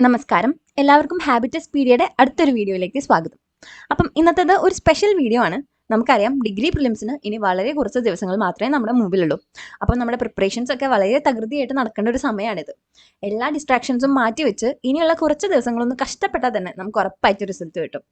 നമസ്കാരം, എല്ലാവർക്കും ഹാബിറ്റസ് പീഡിയയുടെ അടുത്തൊരു വീഡിയോയിലേക്ക് സ്വാഗതം. അപ്പം ഇന്നത്തേത് ഒരു സ്പെഷ്യൽ വീഡിയോ ആണ്. നമുക്കറിയാം ഡിഗ്രി പ്രിലിംസിന് ഇനി വളരെ കുറച്ച് ദിവസങ്ങൾ മാത്രമേ നമ്മുടെ മുമ്പിലുള്ളൂ. അപ്പം നമ്മുടെ പ്രിപ്പറേഷൻസ് ഒക്കെ വളരെ തകൃതിയായിട്ട് നടക്കേണ്ട ഒരു സമയമാണിത്. എല്ലാ ഡിസ്ട്രാക്ഷൻസും മാറ്റി വെച്ച് ഇനിയുള്ള കുറച്ച് ദിവസങ്ങളൊന്ന് കഷ്ടപ്പെട്ടാൽ തന്നെ നമുക്ക് ഉറപ്പായിട്ട് റിസൾട്ട് കിട്ടും.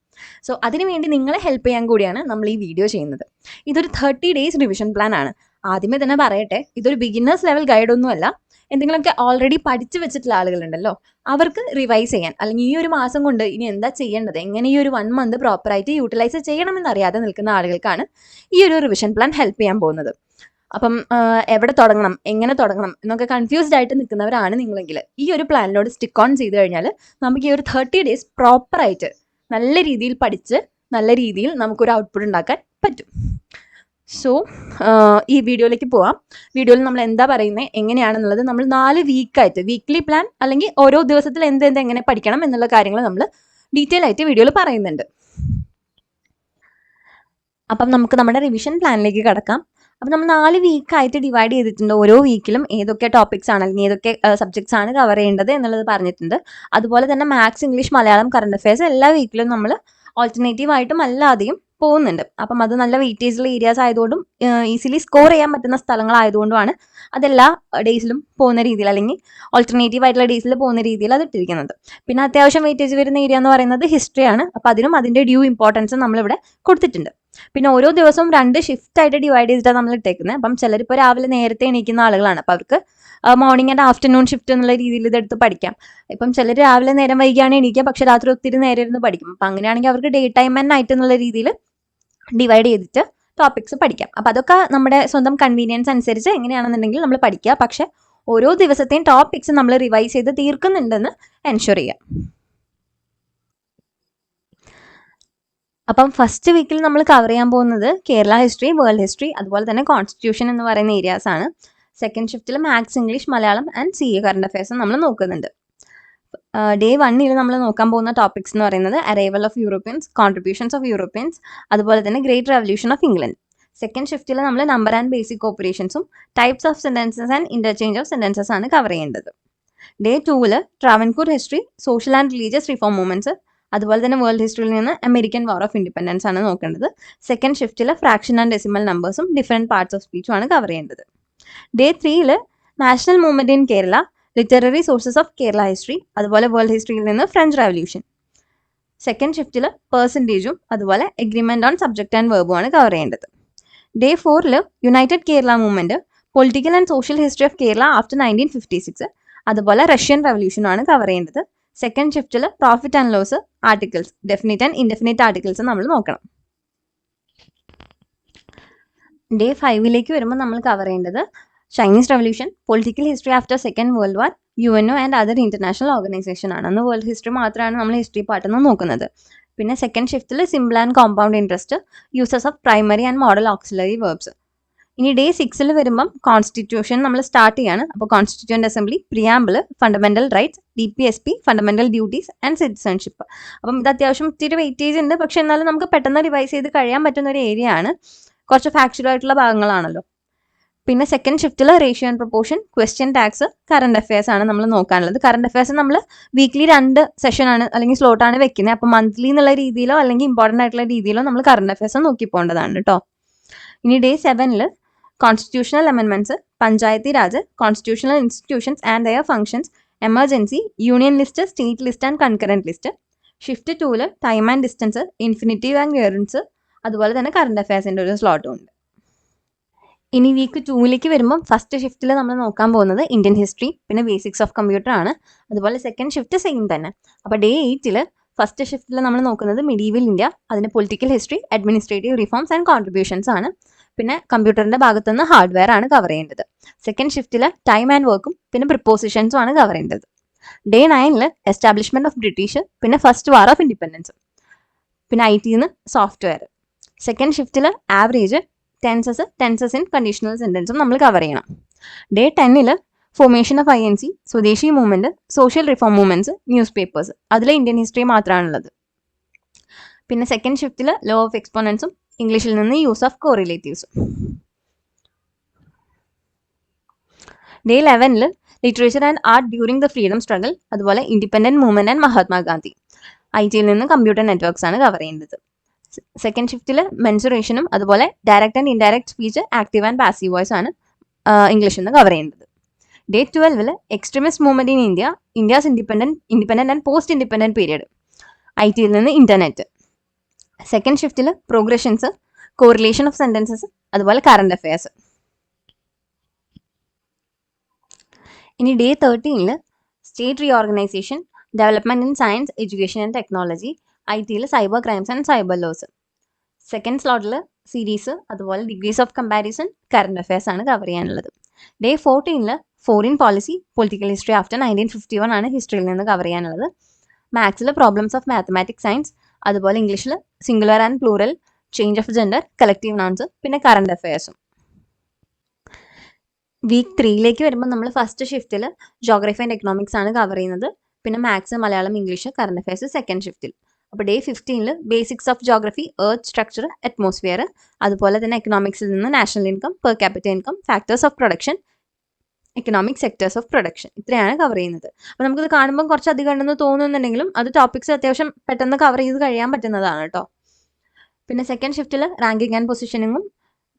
സോ അതിനുവേണ്ടി നിങ്ങളെ ഹെൽപ്പ് ചെയ്യാൻ കൂടിയാണ് നമ്മൾ ഈ വീഡിയോ ചെയ്യുന്നത്. ഇതൊരു 30 days റിവിഷൻ പ്ലാൻ ആണ്. ആദ്യമേ തന്നെ പറയട്ടെ, ഇതൊരു ബിഗിന്നേഴ്സ് ലെവൽ ഗൈഡൊന്നുമല്ല. എന്തെങ്കിലുമൊക്കെ ഓൾറെഡി പഠിച്ചു വെച്ചിട്ടുള്ള ആളുകളുണ്ടല്ലോ, അവർക്ക് റിവൈസ് ചെയ്യാൻ, അല്ലെങ്കിൽ ഈ ഒരു മാസം കൊണ്ട് ഇനി എന്താ ചെയ്യേണ്ടത്, എങ്ങനെ ഈ ഒരു 1 month പ്രോപ്പറായിട്ട് യൂട്ടിലൈസ് ചെയ്യണമെന്ന് അറിയാതെ നിൽക്കുന്ന ആളുകൾക്കാണ് ഈ ഒരു റിവിഷൻ പ്ലാൻ ഹെൽപ്പ് ചെയ്യാൻ പോകുന്നത്. അപ്പം എവിടെ തുടങ്ങണം, എങ്ങനെ തുടങ്ങണം എന്നൊക്കെ കൺഫ്യൂസ്ഡ് ആയിട്ട് നിൽക്കുന്നവരാണ് നിങ്ങളെങ്കിൽ ഈ ഒരു പ്ലാനിനോട് സ്റ്റിക്ക് ഓൺ ചെയ്ത് കഴിഞ്ഞാൽ നമുക്ക് ഈ ഒരു 30 days പ്രോപ്പറായിട്ട് നല്ല രീതിയിൽ പഠിച്ച് നല്ല രീതിയിൽ നമുക്കൊരു ഔട്ട്പുട്ട് ഉണ്ടാക്കാൻ പറ്റും. സോ ഈ വീഡിയോയിലേക്ക് പോവാം. വീഡിയോയിൽ നമ്മൾ എന്താ പറയുന്നത്, എങ്ങനെയാണെന്നുള്ളത് നമ്മൾ 4 വീക്കായിട്ട് വീക്ക്ലി പ്ലാൻ അല്ലെങ്കിൽ ഓരോ ദിവസത്തിൽ എങ്ങനെ പഠിക്കണം എന്നുള്ള കാര്യങ്ങൾ നമ്മൾ ഡീറ്റെയിൽ ആയിട്ട് വീഡിയോയിൽ പറയുന്നുണ്ട്. അപ്പം നമുക്ക് നമ്മുടെ റിവിഷൻ പ്ലാനിലേക്ക് കടക്കാം. അപ്പം നമ്മൾ 4 വീക്കായിട്ട് ഡിവൈഡ് ചെയ്തിട്ടുണ്ട്. ഓരോ വീക്കിലും ഏതൊക്കെ ടോപ്പിക്സ് ആണ് അല്ലെങ്കിൽ ഏതൊക്കെ സബ്ജക്ട്സ് ആണ് കവർ ചെയ്യേണ്ടത് എന്നുള്ളത് പറഞ്ഞിട്ടുണ്ട്. അതുപോലെ തന്നെ maths, English, Malayalam, current affairs എല്ലാ വീക്കിലും നമ്മൾ ഓൾട്ടർനേറ്റീവ് ആയിട്ടും അല്ലാതെയും പോകുന്നുണ്ട്. അപ്പം അത് നല്ല വെയിറ്റേജുള്ള ഏരിയാസ് ആയതുകൊണ്ടും ഈസിലി സ്കോർ ചെയ്യാൻ പറ്റുന്ന സ്ഥലങ്ങളായതുകൊണ്ടുമാണ് അതെല്ലാ ഡേയ്സിലും പോകുന്ന രീതിയിൽ, അല്ലെങ്കിൽ ഓൾട്ടർനേറ്റീവ് ആയിട്ടുള്ള ഡേയ്സിൽ പോകുന്ന രീതിയിൽ അത് ഇട്ടിരിക്കുന്നത്. പിന്നെ അത്യാവശ്യം വെയിറ്റേജ് വരുന്ന ഏരിയ എന്ന് പറയുന്നത് ഹിസ്റ്ററിയാണ്. അപ്പോൾ അതിനും അതിൻ്റെ ഡ്യൂ ഇമ്പോർട്ടൻസ് നമ്മളിവിടെ കൊടുത്തിട്ടുണ്ട്. പിന്നെ ഓരോ ദിവസവും 2 ഷിഫ്റ്റ് ആയിട്ട് ഡിവൈഡ് ചെയ്തിട്ടാണ് നമ്മൾ ഇട്ടേക്കുന്നത്. അപ്പം ചിലരിപ്പോൾ രാവിലെ നേരത്തെ എണീക്കുന്ന ആളുകളാണ്, അപ്പോൾ അവർക്ക് മോർണിംഗ് ആൻഡ് ആഫ്റ്റർനൂൺ ഷിഫ്റ്റ് എന്നുള്ള രീതിയിൽ ഇതെടുത്ത് പഠിക്കാം. ഇപ്പം ചിലർ രാവിലെ നേരം വൈകിയാണ് എണീക്കുക, പക്ഷെ രാത്രി ഒത്തിരി നേരം ഇരുന്ന് പഠിക്കും. അപ്പം അങ്ങനെയാണെങ്കിൽ അവർക്ക് ഡേ ടൈം ആൻഡ് നൈറ്റ് എന്നുള്ള രീതിയിൽ ഡിവൈഡ് ചെയ്തിട്ട് ടോപ്പിക്സ് പഠിക്കാം. അപ്പം അതൊക്കെ നമ്മുടെ സ്വന്തം കൺവീനിയൻസ് അനുസരിച്ച് എങ്ങനെയാണെന്നുണ്ടെങ്കിൽ നമ്മൾ പഠിക്കുക. പക്ഷെ ഓരോ ദിവസത്തെയും ടോപ്പിക്സ് നമ്മൾ റിവൈസ് ചെയ്ത് തീർക്കുന്നുണ്ടെന്ന് എൻഷുർ ചെയ്യാം. അപ്പം ഫസ്റ്റ് വീക്കിൽ നമ്മൾ കവർ ചെയ്യാൻ പോകുന്നത് കേരള ഹിസ്റ്ററി, വേൾഡ് ഹിസ്റ്ററി, അതുപോലെ തന്നെ കോൺസ്റ്റിറ്റ്യൂഷൻ എന്ന് പറയുന്ന ഏരിയാസ് ആണ്. സെക്കൻഡ് ഷിഫ്റ്റിൽ maths, English, Malayalam and CA current affairs നമ്മൾ നോക്കുന്നുണ്ട്. ഡേ 1 നമ്മൾ നോക്കാൻ പോകുന്ന ടോപ്പിക്സ് എന്ന് പറയുന്നത് arrival of Europeans, contributions of Europeans, അതുപോലെ തന്നെ great revolution of England. Second ഷിഫ്റ്റിൽ നമ്മൾ നമ്പർ ആൻഡ് ബേസിക് ഓപ്പറേഷൻസും types of sentences and interchange of sentences ആണ് കവർ ചെയ്യേണ്ടത്. Day 2 Travancore history, social and religious reform movements, അതുപോലെ തന്നെ വേൾഡ് ഹിസ്റ്ററിയിൽ നിന്ന് അമേരിക്കൻ വാർ ഓഫ് ഇൻഡിപെൻഡൻസ് ആണ് നോക്കേണ്ടത്. സെക്കൻഡ് ഷിഫ്റ്റിൽ ഫ്രാക്ഷൻ ആൻഡ് ഡെസിമൽ നമ്പേഴ്സും ഡിഫറെൻറ്റ് പാർട്സ് ഓഫ് സ്പീച്ചും ആണ് കവർ ചെയ്യേണ്ടത്. Day 3 national movement in Kerala, literary sources of Kerala history, അതുപോലെ വേൾഡ് ഹിസ്റ്ററിയിൽ നിന്ന് ഫ്രഞ്ച് റവല്യൂഷൻ. സെക്കൻഡ് ഷിഫ്റ്റിൽ പെർസെൻറ്റേജും അതുപോലെ എഗ്രിമെന്റ് ഓൺ സബ്ജക്ട് ആൻഡ് വെർബും ആണ് കവർ ചെയ്യേണ്ടത്. Day 4 united Kerala movement, political and social history of Kerala after 1956, അതുപോലെ റഷ്യൻ റവല്യൂഷനും ആണ് കവർ ചെയ്യേണ്ടത്. സെക്കൻഡ് ഷിഫ്റ്റിൽ profit and loss, articles, definite and indefinite articles നമ്മൾ നോക്കണം. ഡേ 5 വരുമ്പോൾ നമ്മൾ കവർ ചെയ്യേണ്ടത് Chinese revolution, political history after second world war, UNO and other international organisation ആണ്. അന്ന് വേൾഡ് ഹിസ്റ്ററി മാത്രമാണ് നമ്മൾ ഹിസ്റ്ററി പാർട്ട് നോക്കുന്നത്. പിന്നെ സെക്കൻഡ് ഷിഫ്റ്റിൽ simple and compound interest, uses of primary and modal auxiliary verbs. ഇനി ഡേ 6 വരുമ്പം കോൺസ്റ്റിറ്റ്യൂഷൻ നമ്മൾ സ്റ്റാർട്ട് ചെയ്യാണ്. അപ്പോൾ constituent assembly, preamble, fundamental rights, DPSP, fundamental duties and citizenship. അപ്പം ഇത് അത്യാവശ്യം ഇത്തിരി വെയിറ്റേജ് ഉണ്ട്, പക്ഷെ എന്നാലും നമുക്ക് പെട്ടെന്ന് റിവൈസ് ചെയ്ത് കഴിയാൻ പറ്റുന്ന ഒരു ഏരിയ ആണ്. കുറച്ച് ഫാക്ച്വൽ ആയിട്ടുള്ള ഭാഗങ്ങളാണല്ലോ. പിന്നെ സെക്കൻഡ് ഷിഫ്റ്റിൽ ratio and proportion, question tags, current affairs ആണ് നമ്മൾ നോക്കാനുള്ളത്. കറണ്ട് അഫയേഴ്സ് നമ്മൾ വീക്ക്ലി 2 സെഷൻ ആണ് അല്ലെങ്കിൽ സ്ലോട്ടാണ് വെക്കുന്നത്. അപ്പോൾ മന്ത്ലി എന്നുള്ള രീതിയിലോ അല്ലെങ്കിൽ ഇമ്പോർട്ടൻ്റ് ആയിട്ടുള്ള രീതിയിലോ നമ്മൾ കറണ്ട് അഫയേഴ്സ് നോക്കി പോകേണ്ടതാണ് കേട്ടോ. ഇനി ഡേ 7 കോൺസ്റ്റിറ്റ്യൂഷണൽ അമെൻമെന്റ്സ്, Panchayati Raj, constitutional institutions and their functions, emergency, union list, state list and concurrent list. Shift 2 time and distance, infinitive and clearance, അതുപോലെ തന്നെ കറണ്ട് അഫയേഴ്സിൻ്റെ ഒരു സ്ലോട്ടും ഉണ്ട്. ഇനി വീക്ക് 2 വരുമ്പോൾ ഫസ്റ്റ് ഷിഫ്റ്റിൽ നമ്മൾ നോക്കാൻ പോകുന്നത് ഇന്ത്യൻ ഹിസ്റ്ററി, പിന്നെ ബേസിക്സ് ഓഫ് കമ്പ്യൂട്ടർ ആണ്. അതുപോലെ സെക്കൻഡ് ഷിഫ്റ്റ് സെയിം തന്നെ. അപ്പോൾ ഡേ 8 ഫസ്റ്റ് ഷിഫ്റ്റിൽ നമ്മൾ നോക്കുന്നത് മിഡീവൽ ഇന്ത്യ, അതിന് political history, administrative reforms and contributions ആണ്. പിന്നെ കമ്പ്യൂട്ടറിൻ്റെ ഭാഗത്തു നിന്ന് ഹാർഡ്വെയർ ആണ് കവർ ചെയ്യേണ്ടത്. സെക്കൻഡ് ഷിഫ്റ്റിൽ ടൈം ആൻഡ് വർക്കും പിന്നെ പ്രിപ്പോസിഷൻസും ആണ് കവർ ചെയ്യേണ്ടത്. ഡേ 9 എസ്റ്റാബ്ലിഷ്മെന്റ് ഓഫ് ബ്രിട്ടീഷ്, പിന്നെ ഫസ്റ്റ് വാർ ഓഫ് ഇൻഡിപെൻഡൻസ്, പിന്നെ IT സോഫ്റ്റ്വെയർ. സെക്കൻഡ് ഷിഫ്റ്റിൽ ആവറേജ്, ടെൻസസ് ഇൻ കണ്ടീഷണൽ സെന്റൻസും നമ്മൾ കവർ ചെയ്യണം. Day 10 formation of INC, swadeshi movement, social reform movements, news papers, അതിൽ ഇന്ത്യൻ ഹിസ്റ്ററി മാത്രമാണുള്ളത്. പിന്നെ സെക്കൻഡ് ഷിഫ്റ്റിൽ ലോ ഓഫ് എക്സ്പോണൻസും ഇംഗ്ലീഷിൽ നിന്ന് യൂസ് ഓഫ് കോറിലേറ്റീവ്സും. Day 11 literature and art during the freedom struggle, അതുപോലെ ഇൻഡിപെൻഡൻറ്റ് മൂവ്മെൻറ്റ് ആൻഡ് മഹാത്മാഗാന്ധി. IT-യിൽ നിന്ന് കമ്പ്യൂട്ടർ നെറ്റ്വർക്ക്സ് ആണ് കവർ ചെയ്യുന്നത്. സെക്കൻഡ് ഷിഫ്റ്റിൽ മെൻസുറേഷനും അതുപോലെ direct and indirect speech, active and passive voice ആണ് ഇംഗ്ലീഷിൽ നിന്ന് കവർ ചെയ്യുന്നത്. Day 12 extremist movement in India's independent and post independent period. IT-യിൽ നിന്ന് ഇൻ്റർനെറ്റ്. സെക്കൻഡ് ഷിഫ്റ്റിൽ പ്രോഗ്രഷൻസ്, കോറിലേഷൻ ഓഫ് സെൻറ്റൻസസ്, അതുപോലെ കറണ്ട് അഫയേഴ്സ്. ഇനി Day 13 state reorganisation, development in science, education and technology. IT-യിൽ cyber crimes and cyber laws. Second സ്ലോട്ടിൽ series, അതുപോലെ degrees of comparison, current affairs ആണ് cover ചെയ്യാനുള്ളത്. Day 14 foreign policy, political history after 1951 ആണ് ഹിസ്റ്ററിയിൽ നിന്ന് കവർ ചെയ്യാനുള്ളത്. മാത്സിൽ പ്രോബ്ലംസ് ഓഫ് മാത്തമാറ്റിക്സ്, സയൻസ്, അതുപോലെ ഇംഗ്ലീഷിൽ singular and plural, change of gender, collective nouns, പിന്നെ കറണ്ട് അഫയേഴ്സും. Week 3 വരുമ്പോൾ നമ്മൾ ഫസ്റ്റ് ഷിഫ്റ്റിൽ ജോഗ്രഫി ആൻഡ് എക്കണോമിക്സ് ആണ് കവർ ചെയ്യുന്നത്. പിന്നെ maths, Malayalam, English, current affairs second ഷിഫ്റ്റിൽ. അപ്പോൾ Day 15 basics of geography, earth structure, atmosphere, അതുപോലെ തന്നെ എക്കണോമിക്സിൽ നിന്ന് national income, per capital income, factors of production, economic sectors of production. ഇത്രയാണ് കവർ ചെയ്യുന്നത്. അപ്പോൾ നമുക്കിത് കാണുമ്പോൾ കുറച്ച് അധികം ഉണ്ടെന്ന് തോന്നുന്നുണ്ടെങ്കിലും അത് ടോപ്പിക്സ് അത്യാവശ്യം പെട്ടെന്ന് കവർ ചെയ്ത് കഴിയാൻ പറ്റുന്നതാണ് കേട്ടോ. പിന്നെ സെക്കൻഡ് ഷിഫ്റ്റിൽ റാങ്കിങ് ആൻഡ് പൊസിഷനിങ്ങും,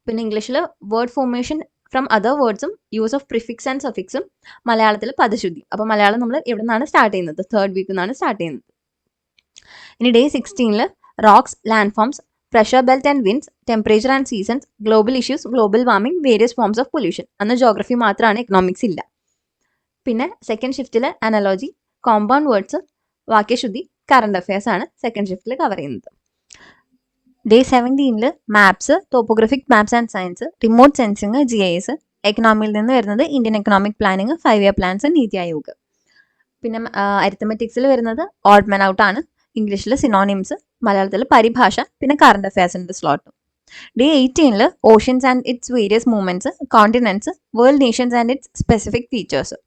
പിന്നെ ഇംഗ്ലീഷിൽ വേർഡ് ഫോർമേഷൻ ഫ്രം അതർ വേർഡ്സും, യൂസ് ഓഫ് പ്രിഫിക്സ് ആൻഡ് സഫിക്സും, മലയാളത്തിൽ പദശുദ്ധി. അപ്പോൾ മലയാളം നമ്മൾ എവിടെ നിന്നാണ് സ്റ്റാർട്ട് ചെയ്യുന്നത്? തേർഡ് വീക്കിൽ നിന്നാണ് സ്റ്റാർട്ട് ചെയ്യുന്നത്. ഇനി Day 16 rocks, land forms, pressure belt and winds, temperature and seasons, global issues, global warming, various forms of pollution. അന്ന് ജോഗ്രഫി മാത്രമാണ്, എക്കണോമിക്സ് ഇല്ല. പിന്നെ സെക്കൻഡ് ഷിഫ്റ്റിൽ അനലോജി, കോമ്പൗണ്ട് വേർഡ്സ്, വാക്യശുദ്ധി, കറണ്ട് അഫയേഴ്സ് ആണ് സെക്കൻഡ് ഷിഫ്റ്റിൽ കവർ ചെയ്യുന്നത്. Day 17 maps, topographic maps and science, remote sensing, GIS. എക്കണോമിയിൽ നിന്ന് വരുന്നത് Indian economic planning, 5 year plans, NITI Aayog. പിന്നെ അരിത്തമെറ്റിക്സിൽ വരുന്നത് ഓഡ് മൻ ഔട്ട് ആണ്, ഇംഗ്ലീഷിൽ സിനോണിംസ്, മലയാളത്തിൽ പരിഭാഷ, പിന്നെ കറണ്ട് അഫയേഴ്സിൻ്റെ സ്ലോട്ടും. Day 18 oceans and its various movements, continents, world nations and its specific features.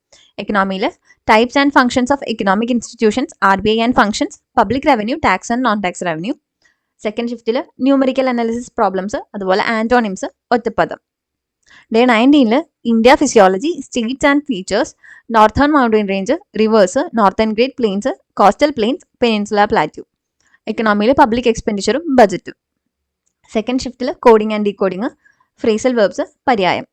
എക്കണോമിയിൽ types and functions of economic institutions, RBI and functions, public revenue, tax and non tax revenue. Second ഷിഫ്റ്റിൽ numerical analysis problems, അതുപോലെ antonyms, ഒറ്റപ്പദം. Day 19 India physiology, states and features, northern mountain range, rivers, northern great plains, coastal plains, peninsula plateau. എക്കണോമിയിൽ public എക്സ്പെൻഡിച്ചറും ബജറ്റും. Second ഷിഫ്റ്റിൽ coding and decoding, phrasal verbs, പര്യായം.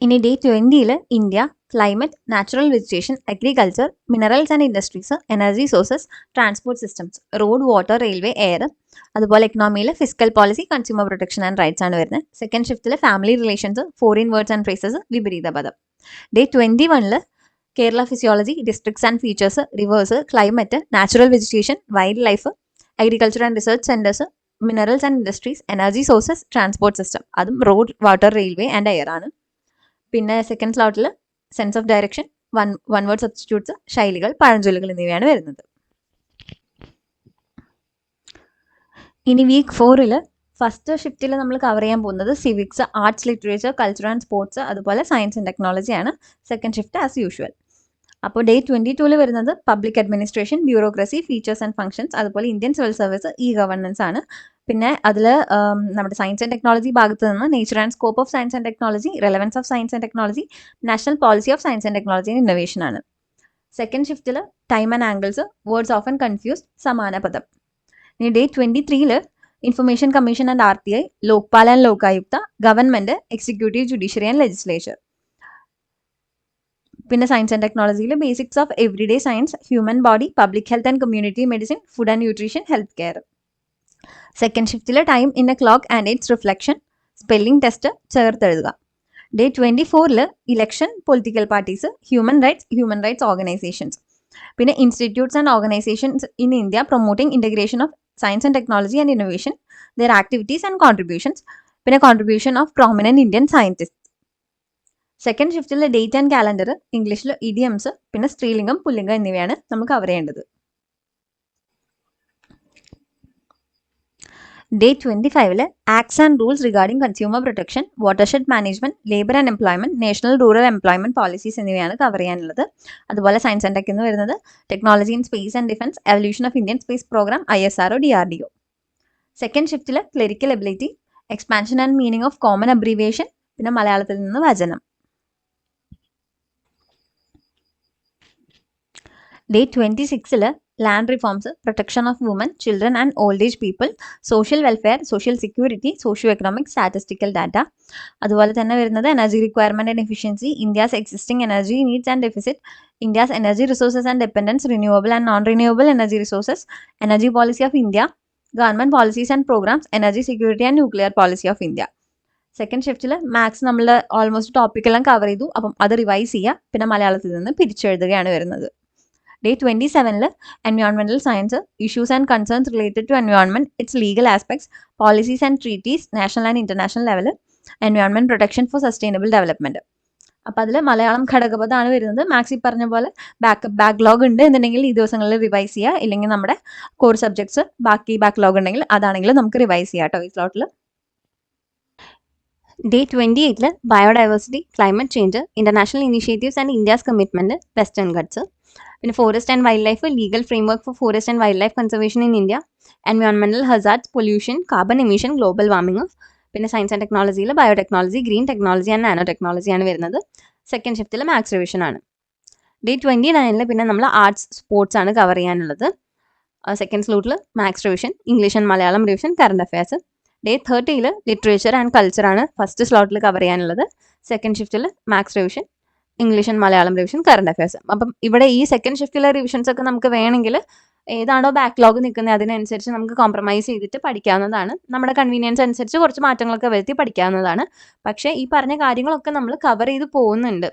ഇനി Day 20 India, climate, natural vegetation, agriculture, minerals and industries, energy sources, transport systems, road, water, railway, air. അതുപോലെ എക്കണോമിയിൽ physical policy, consumer protection and rights ആണ് വരുന്നത്. Second ഷിഫ്റ്റിൽ family relations, foreign words and phrases, വിപരീത പദം. Day 21 Kerala physiology, districts and features, rivers, climate, natural vegetation, wildlife, agriculture and research centres, minerals and industries, energy sources, transport system. അതും road, water, railway and air ആണ്. പിന്നെ second സ്ലോട്ടിൽ sense of direction, one word substitutes, ശൈലികൾ, പഴഞ്ചൊല്ലുകൾ എന്നിവയാണ് വരുന്നത്. ഇനി Week 4 first ഷിഫ്റ്റിൽ നമ്മൾ കവർ ചെയ്യാൻ പോകുന്നത് civics, arts, literature, culture and sports, അതുപോലെ സയൻസ് ആൻഡ് ടെക്നോളജിയാണ്. Second shift as usual. അപ്പോൾ Day 22 വരുന്നത് public administration, bureaucracy, features and functions, അതുപോലെ ഇന്ത്യൻ സിവിൽ സർവീസ്, ഗവർണൻസ് ആണ്. പിന്നെ അതിൽ നമ്മുടെ സയൻസ് ആൻഡ് ടെക്നോളജി ഭാഗത്ത് നിന്ന് nature and scope of science and technology, relevance of science and technology, national policy of science and technology and innovation ആണ്. Second ഷിഫ്റ്റിൽ time and angles, words often confused, സമാന പദം. ഇനി Day 23 information commission and RTI, Lokpal and Lokayukta, government, executive, judiciary and legislature. പിന്നെ science and ടെക്നോളജിയിൽ basics of everyday science, human body, public health and community medicine, food and nutrition, health care. Second ഷിഫ്റ്റിൽ time in a clock and its reflection, spelling test ചേർത്തെഴുതുക. Day 24 election, political parties, human rights organisations. പിന്നെ institutes and organisations in India promoting integration of science and technology and innovation, their activities and contributions. പിന്നെ contribution of prominent Indian scientist. Second ഷിഫ്റ്റിലെ date and calendar, ഇംഗ്ലീഷിൽ idioms, പിന്നെ സ്ത്രീലിംഗം, പുല്ലിംഗം എന്നിവയാണ് നമ്മൾ cover ചെയ്യേണ്ടത്. Day 25 acts and rules regarding consumer protection, watershed management, labour and employment, national rural employment policies എന്നിവയാണ് കവർ ചെയ്യാനുള്ളത്. അതുപോലെ സയൻസ് ആൻഡ് ടെക് എന്ന് വരുന്നത് technology in space and defence, evolution of Indian space programme, ISRO, DRDO. Second ഷിഫ്റ്റിൽ clerical ability, expansion and meaning of common abbreviation, പിന്നെ മലയാളത്തിൽ നിന്ന് വചനം. Day 26 land reforms, protection of women, children and old age people, social welfare, social security, socio economic, statistical data. അതുപോലെ തന്നെ വരുന്നത് energy requirement and efficiency, India's existing energy needs and deficit, India's energy resources and dependence, renewable and non renewable energy resources, energy policy of India, government policies and programs, energy security and nuclear policy of India. Second ഷിഫ്റ്റിൽ maths നമ്മൾ almost ടോപ്പിക്കെല്ലാം cover ചെയ്തു. അപ്പം അത് revise ചെയ്യുക. പിന്നെ മലയാളത്തിൽ നിന്ന് പിരിച്ചെഴുതുകയാണ് വരുന്നത്. ഡേ 27 എൻവയോൺമെന്റൽ science, issues and concerns related to environment, its legal aspects, policies and treaties, national and international level, environment protection for sustainable development. അപ്പോൾ അതിൽ മലയാളം ഘടകപദമാണ് വരുന്നത്. മാത്സ് ഈ പറഞ്ഞ പോലെ ബാക്ക്ലോഗ് ഉണ്ട് എന്നുണ്ടെങ്കിൽ ഈ ദിവസങ്ങളിൽ റിവൈസ് ചെയ്യുക. ഇല്ലെങ്കിൽ നമ്മുടെ കോർ സബ്ജക്ട്സ് ബാക്കി ബാക്ക്ലോഗ് ഉണ്ടെങ്കിൽ അതാണെങ്കിൽ നമുക്ക് റിവൈസ് ചെയ്യാം കേട്ടോ ഈ സ്ലോട്ടിൽ. Day 28 biodiversity, climate change, international initiatives and India's commitment, western ghats. പിന്നെ forest and wildlife, legal framework for forest and wildlife conservation in India, എൻവയോൺമെന്റൽ hazards, pollution, carbon emission, global warming. പിന്നെ science and ടെക്നോളജിയിൽ biotechnology, green technology and nano ടെക്നോളജിയാണ് വരുന്നത്. Second ഷിഫ്റ്റിൽ maths revision ആണ്. Day 29 പിന്നെ നമ്മൾ arts sports ആണ് കവർ ചെയ്യാനുള്ളത്. സെക്കൻഡ് സ്ലോട്ടിൽ maths revision, English and Malayalam revision, current affairs. Day 30 literature and culture ആണ് ഫസ്റ്റ് സ്ലോട്ടിൽ കവർ ചെയ്യാനുള്ളത്. സെക്കൻഡ് ഷിഫ്റ്റിൽ maths revision, English and Malayalam revision, current affairs. അപ്പം ഇവിടെ ഈ സെക്കൻഡ് ഷിഫ്റ്റിലെ റിവിഷൻസ് ഒക്കെ നമുക്ക് വേണമെങ്കിൽ ഏതാണോ ബാക്ക്ലോഗ് നിൽക്കുന്നത് അതിനനുസരിച്ച് നമുക്ക് കോംപ്രമൈസ് ചെയ്തിട്ട് പഠിക്കാവുന്നതാണ്. നമ്മുടെ കൺവീനിയൻസ് അനുസരിച്ച് കുറച്ച് മാറ്റങ്ങളൊക്കെ വരുത്തി പഠിക്കാവുന്നതാണ്. പക്ഷേ ഈ പറഞ്ഞ കാര്യങ്ങളൊക്കെ നമ്മൾ കവർ ചെയ്ത് പോകുന്നുണ്ട്,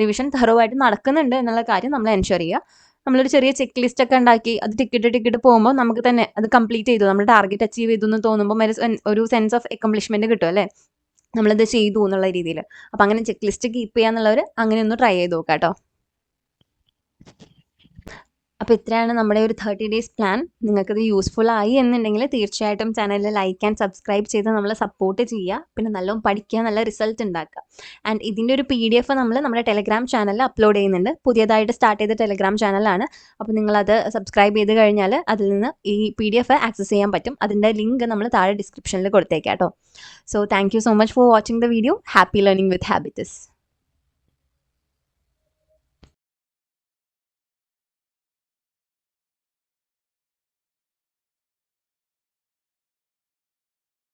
റിവിഷൻ തറോ ആയിട്ട് നടക്കുന്നുണ്ട് എന്നുള്ള കാര്യം നമ്മൾ എൻഷുർ ചെയ്യുക. നമ്മളൊരു ചെറിയ ചെക്ക് ലിസ്റ്റ് ഒക്കെ ഉണ്ടാക്കി അത് ടിക്കറ്റ് പോകുമ്പോൾ നമുക്ക് തന്നെ അത് കംപ്ലീറ്റ് ചെയ്തു, നമ്മുടെ ടാർഗറ്റ് അച്ചീവ് ചെയ്തു എന്ന് തോന്നുമ്പോൾ ഒരു സെൻസ് ഓഫ് അക്കംപ്ലിഷ്മെന്റ് കിട്ടും അല്ലേ, നമ്മളിത് ചെയ്തു എന്നുള്ള രീതിയിൽ. അപ്പം അങ്ങനെ ചെക്ക് ലിസ്റ്റ് കീപ്പ് ചെയ്യാന്നുള്ളവർ അങ്ങനെ ഒന്ന് ട്രൈ ചെയ്ത് നോക്കാം കേട്ടോ. അപ്പോൾ ഇത്രയാണ് നമ്മുടെ ഒരു 30 days പ്ലാൻ. നിങ്ങൾക്കത് യൂസ്ഫുൾ ആയി എന്നുണ്ടെങ്കിൽ തീർച്ചയായിട്ടും ചാനലിൽ ലൈക്ക് ആൻഡ് സബ്സ്ക്രൈബ് ചെയ്ത് നമ്മളെ സപ്പോർട്ട് ചെയ്യുക. പിന്നെ നല്ലോണം പഠിക്കുക, നല്ല റിസൾട്ട് ഉണ്ടാക്കുക. ആൻഡ് ഇതിൻ്റെ ഒരു PDF നമ്മൾ നമ്മുടെ ടെലഗ്രാം ചാനലിൽ അപ്ലോഡ് ചെയ്യുന്നുണ്ട്. പുതിയതായിട്ട് സ്റ്റാർട്ട് ചെയ്ത ടെലഗ്രാം ചാനലാണ്. അപ്പോൾ നിങ്ങളത് സബ്സ്ക്രൈബ് ചെയ്ത് കഴിഞ്ഞാൽ അതിൽ നിന്ന് ഈ PDF ആക്സസ് ചെയ്യാൻ പറ്റും. അതിൻ്റെ ലിങ്ക് നമ്മൾ താഴെ ഡിസ്ക്രിപ്ഷനിൽ കൊടുത്തേക്കാം കേട്ടോ. So thank you so much for watching the video. Happy learning with habits.